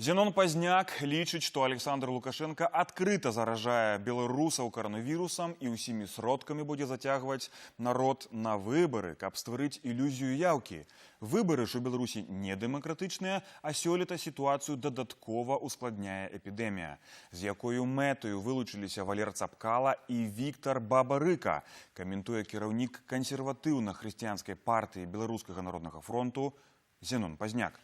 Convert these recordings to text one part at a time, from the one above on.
Зенон Пазняк лічыць, што Александр Лукашенко адкрыта заражае беларусаў каранавірусам і ўсімі сродкамі будзе зацягваць народ на выбары, каб стварыць ілюзію яўкі. Выбары ж у Беларусі не дэмакратычныя, а сёлета сітуацыю дадаткова ускладняе эпідэмія, з якою мэтаю вылучыліся Валер Цапкала і Віктор Бабарыка, каментуе кіраўнік кансерватыўна-хрысціянскай партыі Беларускага народнага фронту Зенон Пазняк.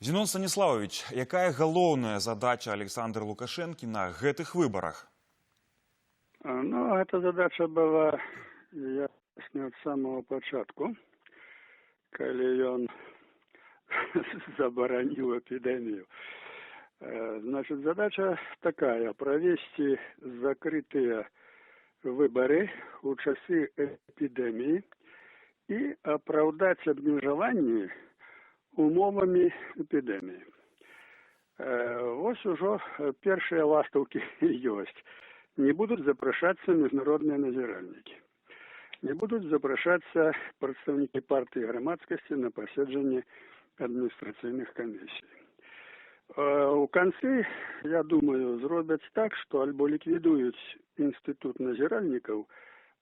Зенон Станіславович, якая галоўная задача Александра Лукашэнкі на гэтых выбарах? Ну, эта задача была ясна ад самого пачатку, калі ён забараніў эпідэмію. Значит, задача такая: провести закрытые выборы у часы эпидемии и оправдать обмежевание умовами эпидемии. Вот уже первые ластовки есть. Не будут запрашаться международные назиральники. Не будут запрашаться представники партии громадскости на посещение административных комиссий. У конце, я думаю, зробят так, что альбо ликвидуют институт назиральников,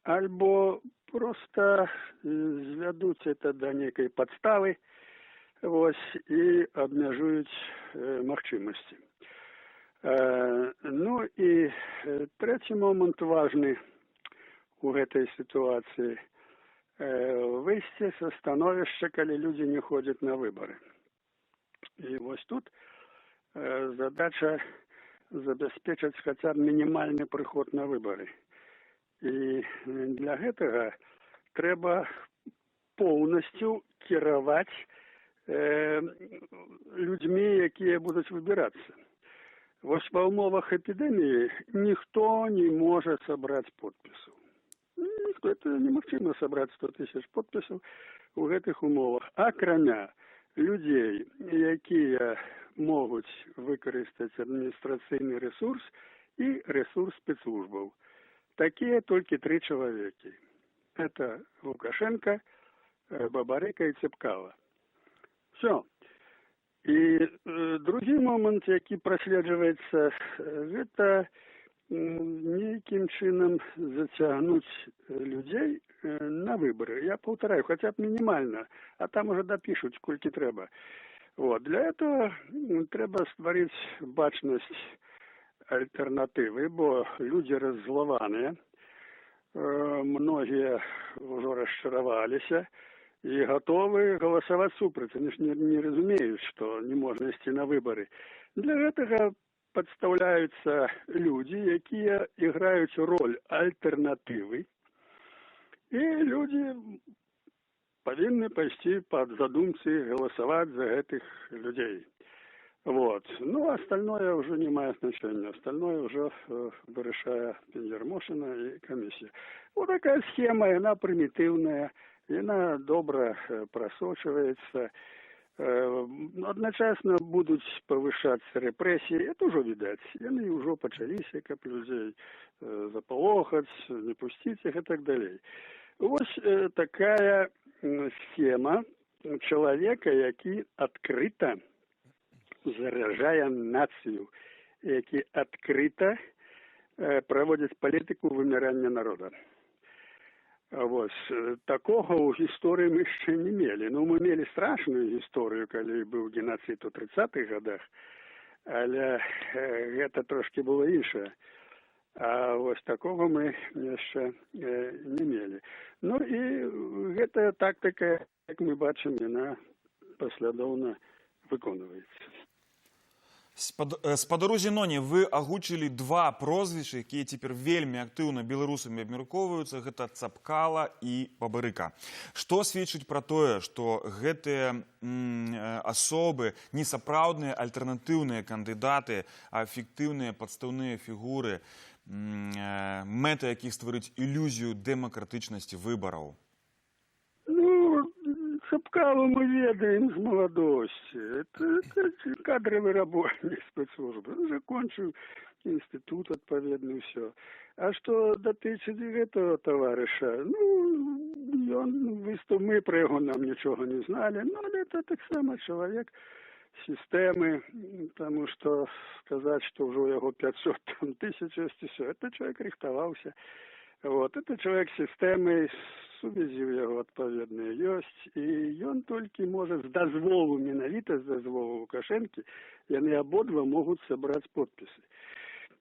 альбо просто зведут это до некой подставы, и обмежують махчимості. Ну і третій момент важний у этой ситуации – выйти со становища, коли люди не ходят на выборы. И вот тут задача забезпечить хотя бы минимальный приход на выборы. И для этого треба полностью кіраваць людьми, якія будут выбираться. Вот в умовах эпидемии никто не может собрать подписов. Это немагчыма собрать 100 тысяч подписов в этих умовах. А кроме людей, якія могут выкористать административный ресурс и ресурс спецслужбов. Такие только 3 человека. Это Лукашенко, Бабарыка и Цепкала. Все. И другий момент, який прослеживается, это неким чином затягнуть людей на выборы. Я повторяю, хотя бы минимально, а там уже допишут, сколько треба. Вот. Для этого треба створить бачность альтернативы, бо люди раззлованные, многие уже расчаровались и готовы голосовать супраць. Они же не разумеют, что не можно идти на выборы. Для этого подставляются люди, якія играют роль альтернативы, и люди повинны пойти под задумцы голосовать за этих людей. Вот. Ну, остальное уже не имеет значения. Остальное уже решает Пензермошина и комиссия. Вот такая схема, она примитивная, и она добро просочивается. Одночасно будут повышаться репрессии, это уже видать. Они уже почались, как людей заполохать, не пустить их и так далее. Вот такая схема человека, який открыто заражає націю, які відкрито проводять політику вимирання народу. Ось такого у історії ми ще не мали. Ну, ми мали страшну історію, коли був геноцид у 30-х годах, але це трошки було інше. А ось такого ми ще не мали. Ну і ця тактика, як ми бачимо, вона послідовно виконується. Спадару Зеноне, вы агучылі 2 прозвішчы, якія цяпер вельмі актыўна беларусамі абмяркоўваюцца, гэта Цапкала і Бабарыка. Што сведчыць пра тое, што гэтыя асобы не сапраўдныя альтэрнатыўныя кандыдаты, а эфектыўныя падстаўныя фігуры, мэта якіх стварыць ілюзію дэмакратычнасці выбараў? Цапкалу мы ведаем с молодости. Это кадровый работник спецслужбы. Он закончил институт отповедный, все. А что дотычить этого товариша? Ну, он выступ, мы про его нам ничего не знали. Но это так само человек, системы, потому что сказать, что уже у него 500 там, тысяч есть, и все, это человек рихтовался. Вот, это человек системы, сувязі у яго адпаведныя ёсць, і ён толькі можа з дазволу, менавіта з дазволу Лукашэнкі, яны абодва могуць сабраць подпісы.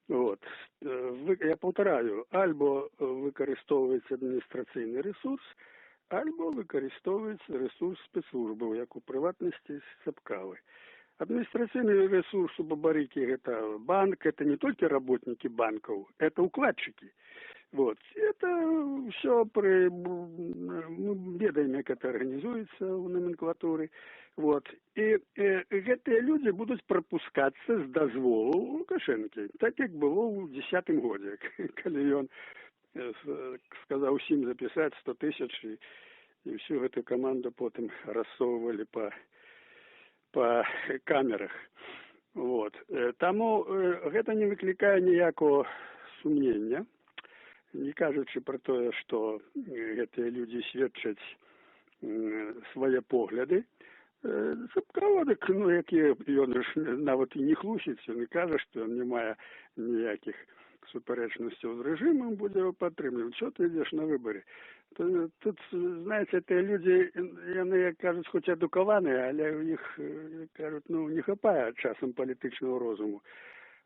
Вот. Я паўтараю, альбо выкарыстоўваецца адміністрацыйны рэсурс, альбо выкарыстоўваецца рэсурс спецслужбаў, як у прыватнасці сапкавы. Адміністрацыйны рэсурс у Бабарыкі – это банк, это не только работники банков, это укладчики. Вот. Это все мы ведаем, как это организуется в номенклатуре. Вот. И гэтыя люди будут пропускаться с дозволу Лукашэнкі, так как было в 2010 годзе, калі он сказал всем записать 100 тысяч, и всю эту команду потом рассовывали по камерах. Вот. Таму гэта не выклікае ніякого сумнення, не кажучы про тое, што гэтыя людзі сведчаць свае погляды. Сапкаводак, які ён нават і не хлусіць, не кажа, што ён не мае ніякіх супярэчнасцяў з рэжымам, будзе его падтрымліваць. Що ты ідзеш на выбары? Тут, знаете, те люди, яны кажуць, хоць адукаваныя, але у іх, кажуць, не хапае часам палітычнага розуму.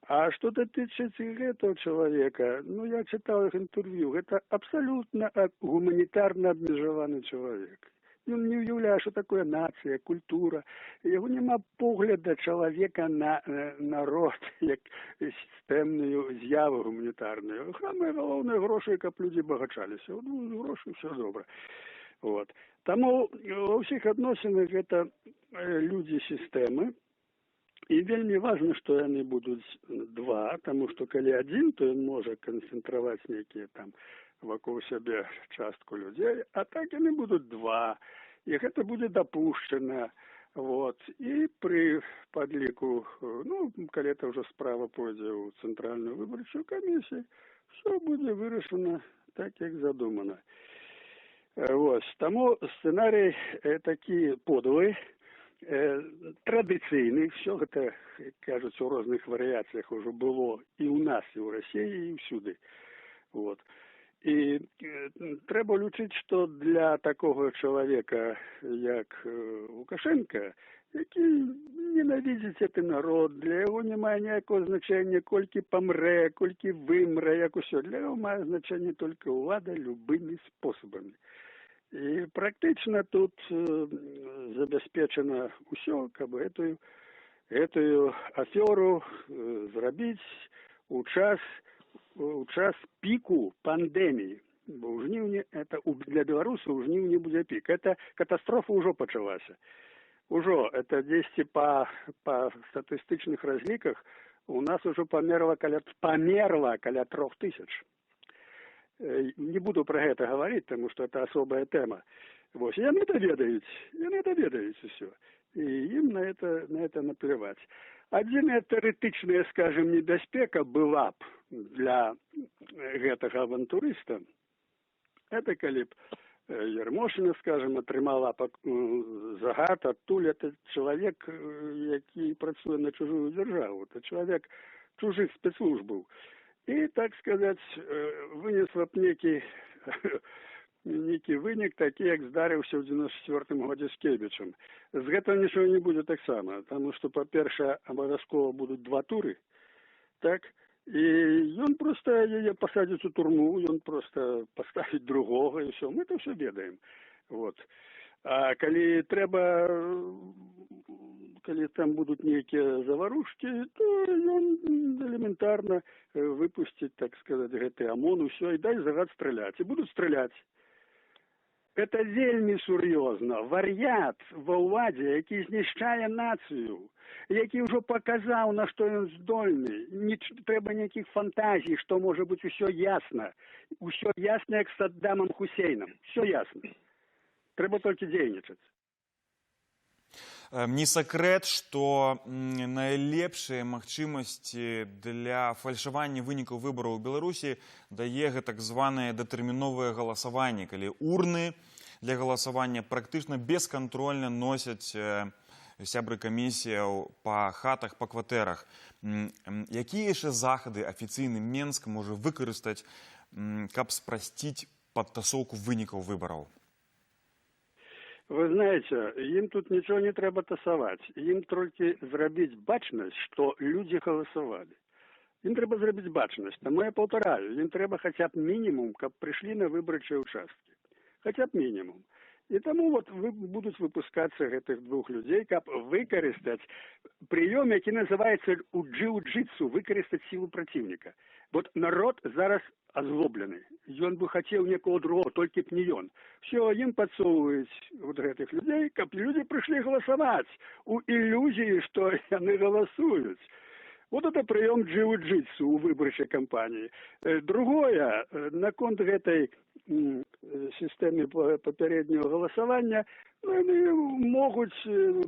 А что дотычыцца гэтага человека, я читал их интервью, это абсолютно гуманитарно обмежаваны человек. Ён не уяўляе, что такое нация, культура. Яго няма погляда человека на народ, як сістэмную з'яву гуманітарную. Самае галоўнае грошы, каб людзі багачаліся. Грошы, все добра. Вот. Таму ва ўсіх адносінах гэта людзі сістэмы. І вельмі важна, што яны будуць два, таму што калі адзін, то ён можа канцэнтраваць нейкія там вакол сябе частку людзей, а так яны будуць два. І гэта будзе дапушчана. Вот. І пры падліку, калі это ўжо справа пойдзе ў Цэнтральную выбарчую камісію, все будзе вырашана так, як задумана. Вот. Таму сцэнарый такі подлы, традыцыйны, все гэта, кажуць, у розных варыяцыях уже было і ў нас, і ў Расіі, і ўсюды. Вот. І трэба лічыць, што для такого чалавека, як Лукашенко, які ненавідзіць гэты народ, для яго не мае ніякого значення, колькі памрэ, колькі вымрэ, як усё. Для яго мае значэнне толькі ўлада любымі спосабамі. І практычна тут забяспечана ўсё, каб гэтую аферу зрабіць у час піку пандеміі. Бо ў жніўні, для беларусаў ў жніўні будзе пік. Эта катастрофа ўжо пачалася. Ужо, это дзесьці па статыстычных разліках у нас ужо памерла каля 3000. Не буду про гэта говорить, потому что это особая тема. Вот. Яны это ведаюць все. И им на это наплевать. Адзіная тэарэтычная, скажем, небяспека была б для гэтага авантурыста. Это калі б Ярмошина, скажем, атрымала загад адтуль. Это человек, які працуе на чужую державу. Это человек чужих спецслужбаў. И, так сказать, вынесла б нейкі вынік такі, як здарыўся ў 94 годзе з Кебічам. З гэтага нічого не будзе таксама, таму што, па-першае, абавязкова будуць 2 туры, так? І ён проста яе пасадзіць у турму, ён проста паставіць другога, і все. Мы это все ведаем. Вот. А калі трэба, калі там будуць нейкія заварушкі, то ён элементарна выпусціць, так сказать, гэты ОМОН, усё, і дай загад страляць. І будуць страляць. Это вельмі сур'ёзна. Вар'ят ва ўладзе, які знішчае нацыю, які ўжо паказаў, на што ён здольны. Не трэба ніякіх фантазій, што можа быць усё ясна. Усё ясна, як з Саддамом Хусейном. Всё ясна. Трэба толькі дзейнічаць. Не сакрэт, што найлепшыя магчымасці для фальшавання вынікаў выбараў у Беларусі дае так званае датэрміновае галасаванне, калі урны для галасавання практычна бескантрольна носяць сябры камісіяў па хатах, па кватэрах. Якія яшчэ захады афіцыйны Менск можа выкарыстаць, каб спрасціць падтасоўку вынікаў выбараў? Вы знаете, им тут ничего не треба тасовать. Им только зрабіць бачнасць, что люди голосовали. Им треба зрабіць бачнасць. Тому я повторяю, им треба хотя бы минимум, каб пришли на выборчие участки. Хотя бы минимум. И тому вот будут выпускаться этих двух людей, каб выкарыстаць прием, який называется у джиу-джитсу, выкарыстаць силу противника. Вот народ зараз озлобленный. Он бы хотел некого другого, только б не он. Все, им подсовывают вот этих людей, каб люди пришли голосовать. У иллюзии, что они голосуют. Вот это прием джиу-джитсу у выборчей кампании. Другое, на конт этой системе попереднего голосования, они могут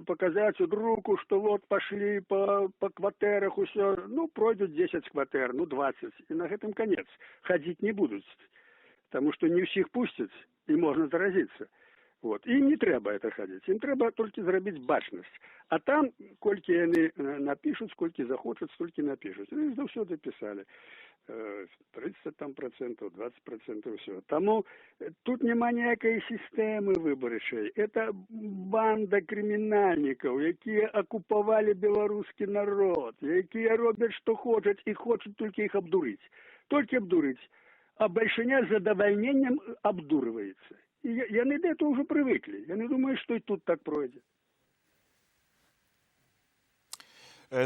показать руку, что вот пошли по квартирах, все, ну, пройдут 10 квартир, ну, 20, и на этом конец. Ходить не будут, потому что не всех пустят, и можно заразиться. Вот. Им не треба это ходить, им треба только зрабіць бачнасць. А там, колькі яны напишут, сколько захочут, столько напишут. И заўсёды писали. 30 там процентов, 20% все. Тому тут нема ніякої системи виборчої. Это банда кримінальників, які оккупували белорусский народ, які роблять, що хочуть, і хочуть тільки їх обдурити. Тільки обдурити. А большиня з задовольненням обдурюється. І яны до этого уже привыкли. Я не думаю, что и тут так пройдет.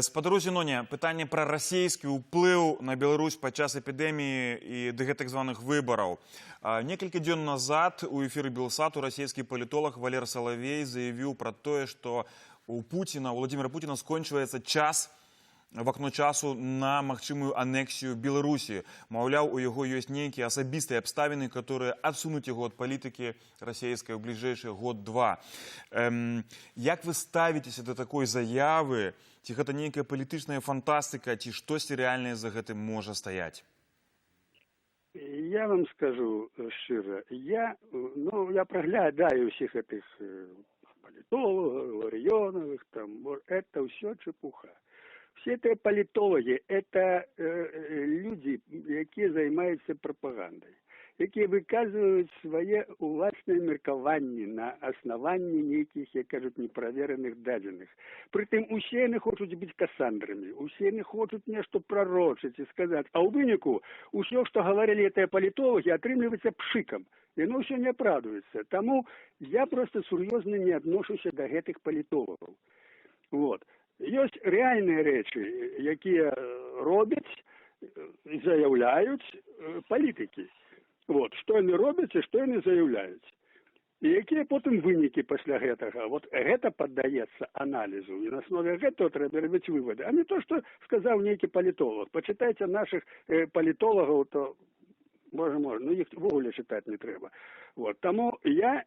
Спадару Зіноне, пытанне пра расійскі ўплыў на Беларусь падчас эпідэміі і да гэтых званых выбараў. Некалькі дзён назад у эфіры Белсату расійскі палітолог Валер Салавей заявіў пра тое, што у Владимира Путина скончваецца час, в окно часу на магчымую анексію Беларусі. Маўляў, у яго ёсць нейкія асабістыя абставіны, которые адсунуць яго ад палітыкі расійскай ў бліжэйшы год-два. Як вы ставіцеся да такой заявы? Ці гэта нейкая палітычная фантастыка, ці штосьці рэальнае за гэтым можа стаяць? Я вам скажу шчыра, я проглядаю всех этих политологов, Ларионовых, там, это все чепуха. Все эти политологи – это люди, які займаються пропагандой, які выказывают свои уласные меркаванні на основании неких, як кажуть, непроверенных дадзеных. Притым усе яны хочуць быць кассандрами, усе яны хочуць нешта пророчыць и сказать, а ў выніку усё, что говорили эти политологи, атрымліваецца пшиком. И оно все не оправдывается. Тому я просто серьезно не отношуся до этих политологов. Вот. Ёсць рэальныя рэчы, якія робяць і заяўляюць палітыкі. Вот, што яны робяць і што яны заяўляюць. І якія потым вынікі пасля гэтага. Вот гэта паддаецца аналізу. І на аснове гэтага трэба рабіць вывады. А не то, што сказаў нейкі палітолог. Пачытайце нашых палітолагаў, то можа, ну іх ввогуле чытаць не трэба. Вот. Таму я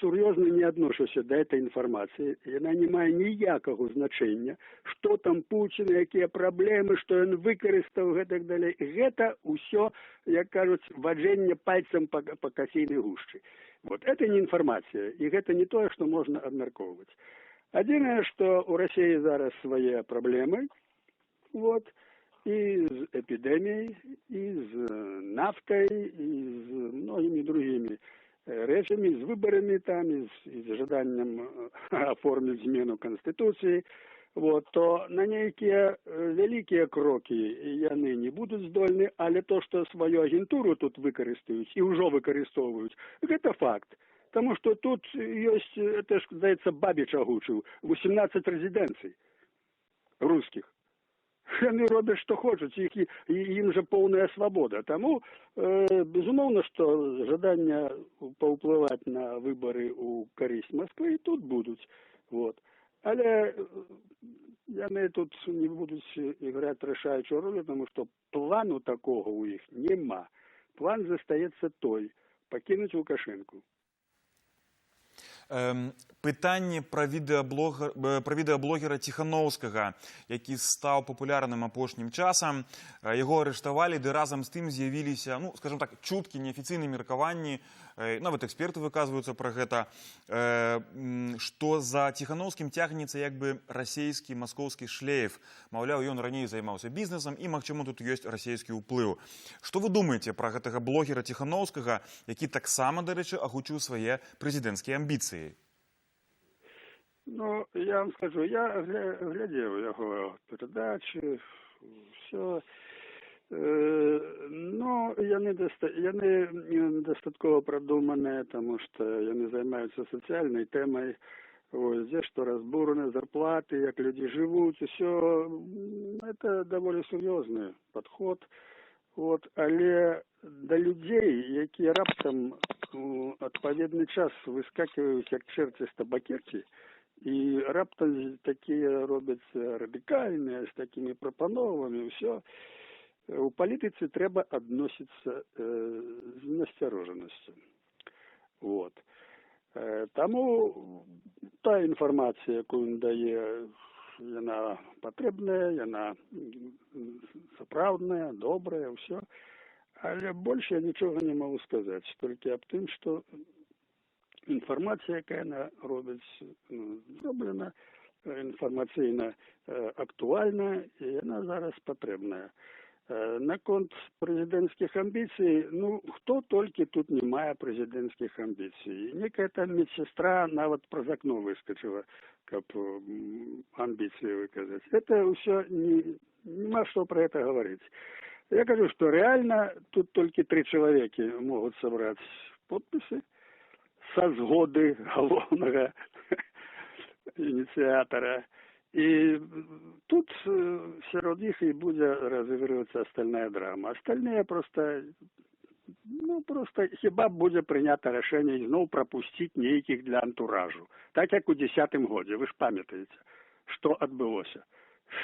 серьезно не отношуся до этой информации. Она не мае ніякого значения, что там Путин, якія проблемы, что он выкарыстаў и так далее. Это все, як кажуть, ваджэнне пальцем по касейной гушчы. Вот. Это не информация, и это не то, что можно обмяркоўваць. Адзінае, что у России зараз свои проблемы, вот, и с эпидемией, и с нафтой, и с многими другими речами, з выборами там, і з жаданням оформити зміну Конституції, вот, то на некие великие кроки яны не будут здольны, але то, что свою агентуру тут выкарыстаюць и уже выкарыстоўваюць, это факт. Потому что тут есть, это ж, здаецца, Бабич агучыў, 18 резиденций русских. Яны робяць, што хочуць, ім жа поўная свабода. Таму, безумоўна, што жаданне паўплываць на выбары ў карысць Москвы і тут будуць. Вот. Але яны тут не будуць іграць рашаючую роль, тому што плану такога ў іх нема. План застаецца той – пакінуць Лукашэнку. Пытанне пра відэаблогера Ціхановскага, які стаў папулярным апошнім часам. Яго арыштавалі, ды разам з тым з'явіліся, ну, скажем так, чуткі, неафіцыйныя меркаванні, нават эксперты выказваюцца пра гэта, што за Ціхановскім цягнецца як бы расійскі маскоўскі шлейф. Маўляў, ён раней займаўся бізнесам і, магчыма, тут ёсць расійскі ўплыў. Што вы думаеце пра гэтага блогера Ціхановскага, які таксама, дарэчы, агучыў свае прэзідэнцкія амбіцыі? Ну, я вам скажу, я глядел его передачи, все. Ну, яны дастаткова прадуманыя, тому что яны займаюцца сацыяльнай тэмай. Ось, дзе што разбураны зарплаты, як люди живут, все. Это даволі сур'ёзны подход. Вот, але да людзей, якія раптам у адпаведны час выскакиваюць як чэрці з табакеркі, і раптам такія робяцца радыкальныя, з такімі прапановамі, ўсё. У палітыцы трэба адносіцца з насцярожанасцю. Вот. Таму та інфармацыя, якую ён дае, яна патрэбная, яна сапраўдная, добрая, ўсё. Але больш я нічога не магу сказаць, толькі аб тым, што інфармацыя, якая яна робіць, зроблена інфармацыйна актуальна, і яна зараз патрэбная. Наконт прэзідэнцкіх амбіцый, ну, хто толькі тут не мае прэзідэнцкіх амбіцый. Некая там медсестра нават праз акно выскочыла, каб амбіцыі выказаць. Это ўсё нема што пра это гаварыць. Я кажу, што рэальна тут толькі 3 чалавекі могуць сабраць подпісы са згоды галоўнага ініцыятара. І тут сярод іх і будзе разыгрывацца астальная драма. Астальныя просто хіба будзе прынята рашэнне ізноў прапусціць нейкіх для антуражу. Так як у 10-м годзе, вы ж памятаеце, што адбылося.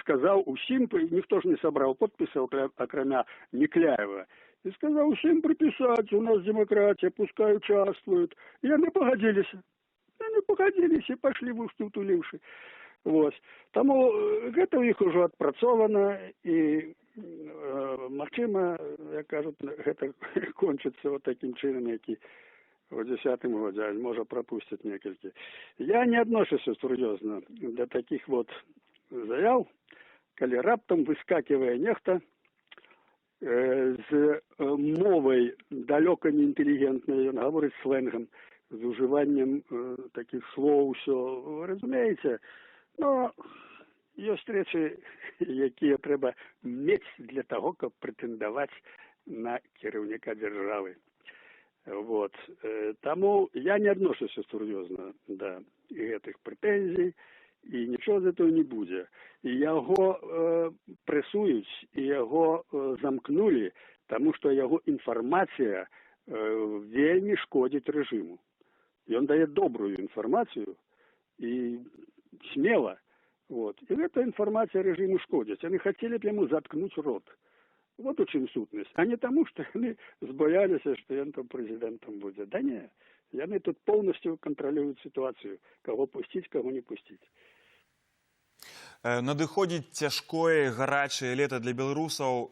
Сказаў усім, ніхто ж не сабраў подпісаў, акрамя Некляева, і сказаў усім прыпісаць, у нас дэмакратія, пускай участвуюць. І яны пагадзіліся. І пашлі вушкі ўтуліўшы. Вось. Таму гэта ў іх ужо адпрацована, і, магчыма, як кажуць, гэта кончыцца вот такім чынам, які у 10-м годзе, а можа прапусцяць некалькі. Я не адношуся сур'ёзна да такіх вот заяў, калі раптам выскакивае нехта з мовай далёка не інтэлігентнай, ён гаворыць сленгам, з ужываннем такіх слоў, усё, разумееце. Но ёсць рэчы, якія трэба мець для таго, каб прэтэндаваць на кіраўніка дзяржавы. Вот. Таму я не адношуся сур'ёзна да гэтых прэтэнзій, і нічого з этого не будзе. І яго прэсуюць, і яго замкнулі, таму што яго інфармацыя вельмі шкодзіць рэжыму. Ён дае добрую інфармацыю, і смело. Вот. И эта информация режиму шкодит. Они хотели бы ему заткнуть рот. Вот у чым сутнасць. А не тому, что они збоялися, что он там президентом будет. Да не. Они тут полностью контролируют ситуацию. Кого пустить, кого не пустить. Надыходзіць цяжкое, гарачае лета для беларусаў,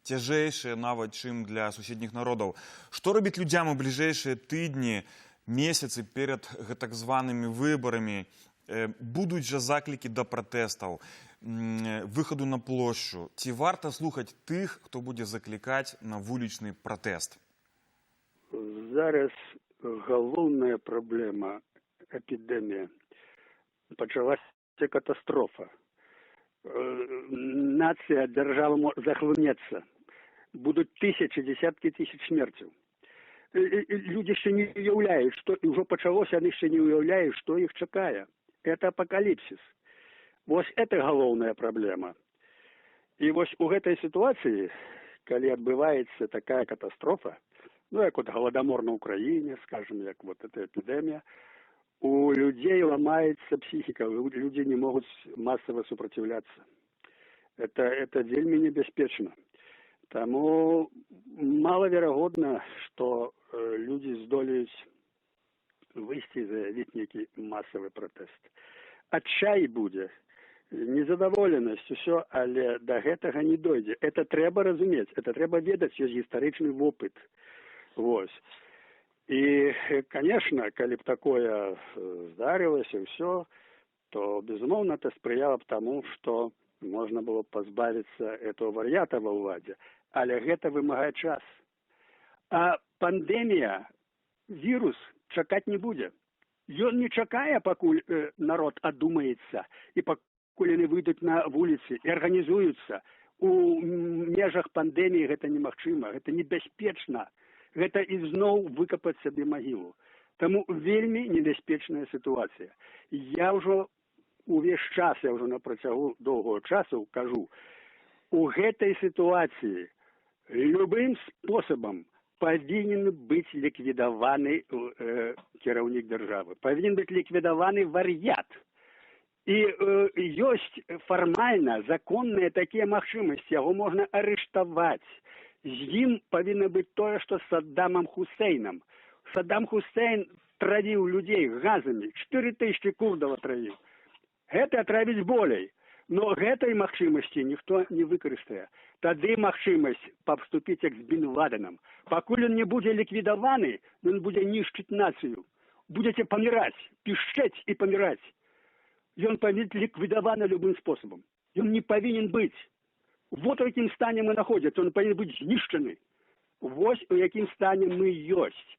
цяжэйшае нават, чым для суседніх народаў. Што робіць людзям у бліжэйшыя тыдні, месяцы перад так званымі выбарамі? Будуць жа заклікі да пратэстаў, выхаду на плошчу. Ці варта слухаць тых, хто будзе заклікаць на вулічны пратэст? Зараз галоўная праблема эпідэмія. Пачалася катастрофа. Нацыя, дзяржава захлынецца. Будуць тысячы, десяткі тысяч смерцяў. Людзі яшчэ не уяўляюць, што ўжо пачалося, яны яшчэ не уяўляюць, што іх чакае. Это апокалипсис. Вот это галоўная проблема. И вот у этой ситуации, когда отбывается такая катастрофа, ну, как вот голодомор на Украине, скажем, как вот эта эпидемия, у людей ломается психика, люди не могут массово сопротивляться. Это вельми небеспечно. Тому маловероятно, что люди здолеюць выйсці і заявіць нейкі масавы пратэст. Адчай будзе, незадаволенасць, усё, але да гэтага не дойдзе. Это трэба разумець, это трэба ведаць, ёсць гістарычны вопыт. Вось. И, конечно, калі б такое здарылася ўсё, то, безумоўна, это спрыяла б таму, што можна было пазбавіцца этого вар'ята ва ўладзе. Але гэта вымагае час. А пандемія, вірус чакаць не будзе. Ён не чакае, пакуль народ адумаецца, і пакуль яны выйдуць на вуліцы і арганізуюцца. У межах пандеміі гэта немагчыма, гэта небяспечна. Гэта ізноў выкапаць сабе магілу. Таму вельмі небяспечная сітуацыя. Я ўжо увесь час, я ўжо на працягу доўгого часу кажу, у гэтай сітуацыі любым спосабам павінен быць ліквідаваны кіраўнік дзяржавы, павінен быць ліквідаваны вар'ят. І ёсць фармальна законныя такія магчымасці, яго можна арыштаваць. З ім павінна быць тое, што з Саддамам Хусейнам. Саддам Хусейн травіў людзей газамі, 4000 курдаў атравіў. Гэта атравіць болей. Но гэтай магчымасці ніхто не выкарыстае. Тады магчымасць паступіць як з Бін Ладенам. Пакуль ён не будзе ліквідаваны, ён будзе нішчыць нацыю. Будзеце паміраць, пішчэць і паміраць. Ён павінен ліквідаваны любым спосабам. Ён не павінен быць. Вот у якім стане мы находзіцца, он павінен быць знішчаны. Вось у якім стане мы ёсць.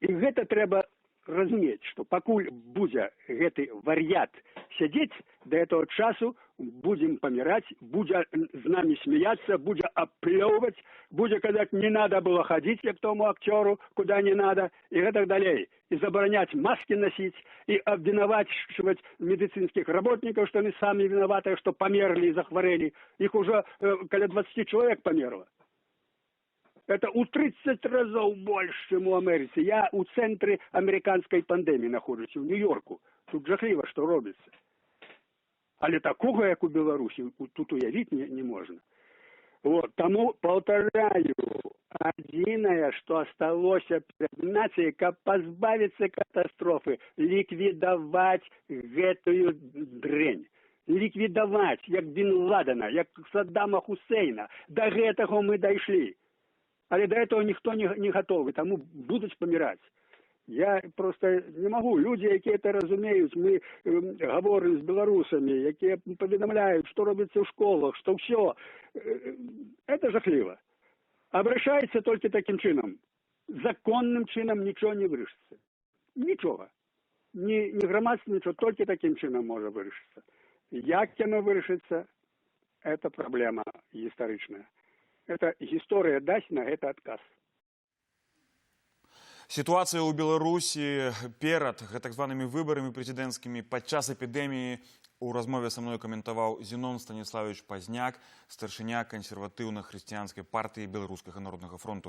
І гэта трэба разумець, што пакуль будзе гэты вар'ят сядзець, да этого часу будзем паміраць, будзе з намі смеяцца, будзе аплёўваць, будзе казаць, не надо было хадзіць, як тому акцёру, куда не надо, і гэтак далей. І забараняць маскі насіць, і абвінавачваць медыцынскіх работнікаў, што яны самі вінаватыя, што памерлі і захварэлі. Іх ужо каля 20 чалавек памерла. Это у 30 разоў больш, чым у Амерыцы. Я у цэнтры амерыканскай пандэміі находжуся, у Нью-Йорку. Тут жахліва, што робіцца. Але такога, як у Беларусі, тут уявіць не можна. Вот, таму, паўтараю, адзінае, што асталося перад нацыяй, каб пазбавіцца катастрофы, ліквідаваць гэтую дрэнь. Ліквідаваць, як Бін Ладена, як Саддама Хусейна. Да гэтага мы дайшлі. Але да этого ніхто не гатовы, таму будуць паміраць. Я просто не могу. Люди, якія это разумеюць, мы говорим з беларусамі, якія паведамляюць, што робіцца ў школах, што ўсё. Это жахліва. Обращается только таким чынам. Законным чынам нічого не вырашыцца. Нічога. Ні грамадства, нічого, толькі таким чынам можа вырашыцца. Як яно вырашыцца, это праблема гістарычная. Это гісторыя дасць на гэта адказ. Сітуацыя ў Беларусі перад так званымі выбарамі прэзідэнцкімі падчас эпідэміі у размове са мной каментаваў Зінон Станіславович Пазняк, старшыня кансерватыўна-хрысціянскай партыі Беларускага народнага фронту.